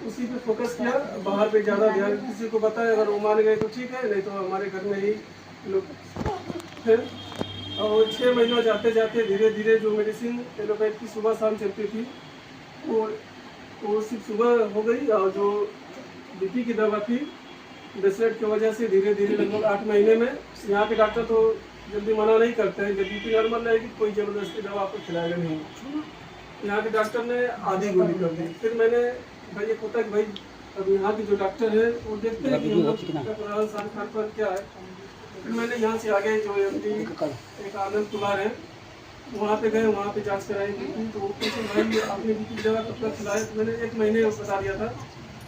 उसी पे फोकस किया, बाहर पे ज़्यादा ध्यान किसी को बताया, अगर वो मान गए तो ठीक है, नहीं तो हमारे घर में ही लोग थे। और 6 महीनों जाते जाते धीरे धीरे जो मेडिसिन एलोपैथ की सुबह शाम चलती थी वो सिर्फ सुबह हो गई, और जो बीपी की दवा थी ब्रेसलेट की वजह से धीरे धीरे लगभग 8 महीने में, यहाँ के डॉक्टर तो जल्दी मना नहीं करते हैं, जब बीपी नॉर्मल रहेगी कोई ज़बरदस्ती दवा आपको खिलाएगा नहीं। यहाँ के डॉक्टर ने आधी गोली कर दी। फिर मैंने भाई एक होता है कि भाई अब यहाँ के जो डॉक्टर है वो देखते हैं कि हम लोग का रहन खान पर क्या है। फिर मैंने यहाँ से आगे जो एमडी एक आनंद कुमार है वहाँ पे गए, वहाँ पे जांच कराई बीपी, तो वो पूछे भाई आपने बीपी की दवा कब तक खिलाई, तो मैंने 1 महीने बता दिया था।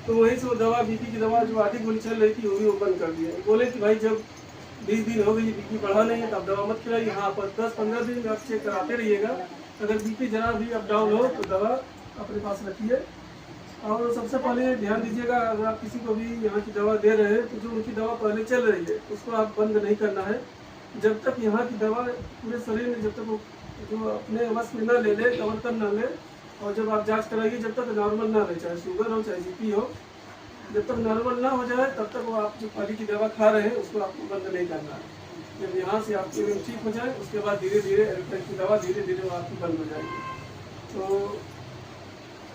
तो वहीं से वो दवा बीपी की दवा जो आधी गोली चल रही थी वो भी वो बंद कर दिया। बोले कि भाई जब 20 दिन हो गई बीपी बढ़ा नहीं है तो आप दवा मत खिलाइए, हाँ पर 10-15 दिन आप चेक कराते रहिएगा, अगर बीपी जरा भी अप डाउन हो तो दवा अपने पास रखिए। और सबसे पहले ध्यान दीजिएगा, अगर आप किसी को भी यहाँ की दवा दे रहे हैं तो जो उनकी दवा पहले चल रही है उसको आप बंद नहीं करना है। जब तक यहाँ की दवा पूरे शरीर में जब तक वो जो अपने वश में ना ले ले, कवर कर ना ले, और जब आप जांच कराइए जब तक नॉर्मल ना रहे, चाहे शुगर हो चाहे बीपी हो, जब तक नॉर्मल ना हो जाए तब तक वो आप जो पहले की दवा खा रहे हैं उसको आपको बंद नहीं करना है। जब यहाँ से आपकी ठीक हो जाए उसके बाद धीरे धीरे एलोपैथ की दवा धीरे धीरे वो आपकी बंद हो जाएगी। तो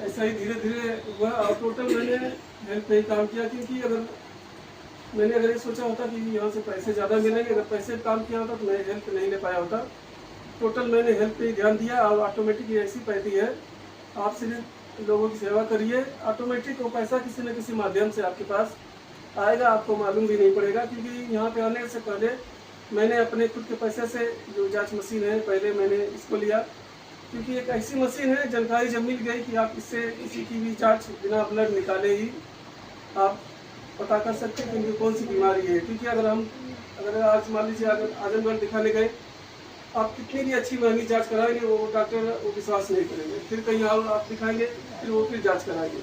ऐसा ही धीरे धीरे हुआ, और टोटल मैंने हेल्थ पे ही काम किया, क्योंकि मैंने ये सोचा होता कि यहाँ से पैसे ज़्यादा मिलेंगे, अगर पैसे काम किया होता तो मैं हेल्थ नहीं ले पाया होता। टोटल मैंने हेल्थ पे ही ध्यान दिया, और ऑटोमेटिक ऐसी पैदी है, आप सिर्फ लोगों की सेवा करिए, ऑटोमेटिक वो पैसा किसी न किसी माध्यम से आपके पास आएगा, आपको मालूम भी नहीं पड़ेगा। क्योंकि यहाँ पे आने से पहले मैंने अपने खुद के पैसे से जो जांच मशीन है पहले मैंने इसको लिया, क्योंकि एक ऐसी मशीन है जानकारी जब मिल गई कि आप इससे किसी की भी जांच बिना ब्लड निकाले ही आप पता कर सकते हैं कि इनकी कौन सी बीमारी है। क्योंकि अगर आज मान लीजिए अगर आजमगढ़ दिखाने गए, आप कितनी भी अच्छी महंगी जांच कराएंगे वो डॉक्टर वो विश्वास नहीं करेंगे, फिर कहीं और आप दिखाएंगे फिर जांच कराएंगे।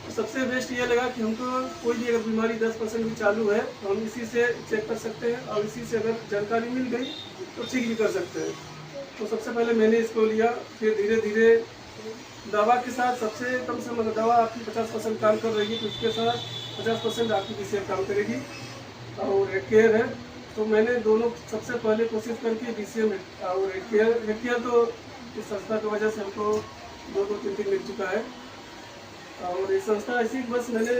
तो सबसे बेस्ट ये लगा कि हमको कोई भी अगर बीमारी 10% भी चालू है तो हम इसी से चेक कर सकते हैं, और इसी से अगर जानकारी मिल गई तो ठीक भी कर सकते हैं। तो सबसे पहले मैंने इसको लिया, फिर धीरे धीरे दवा के साथ सबसे कम से कम दवा आपकी 50% काम कर रही है तो उसके साथ 50% आपकी बीसीएम काम करेगी, और हेड केयर है। तो मैंने दोनों सबसे पहले कोशिश करके बीसीएम और हेड केयर तो इस संस्था की वजह से हमको 2-3 मिल चुका है। और ये संस्था ऐसी बस मैंने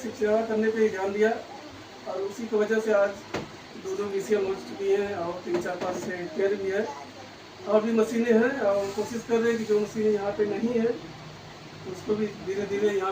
सिर्फ सेवा करने पे ही ध्यान दिया, और उसी की वजह से आज 2 बीसीएम हो चुकी हैं, और 3-4-5 से हेड केयर भी है, और भी मशीनें हैं। और कोशिश कर रहे हैं कि जो मशीनें यहाँ पे नहीं है उसको भी धीरे धीरे यहाँ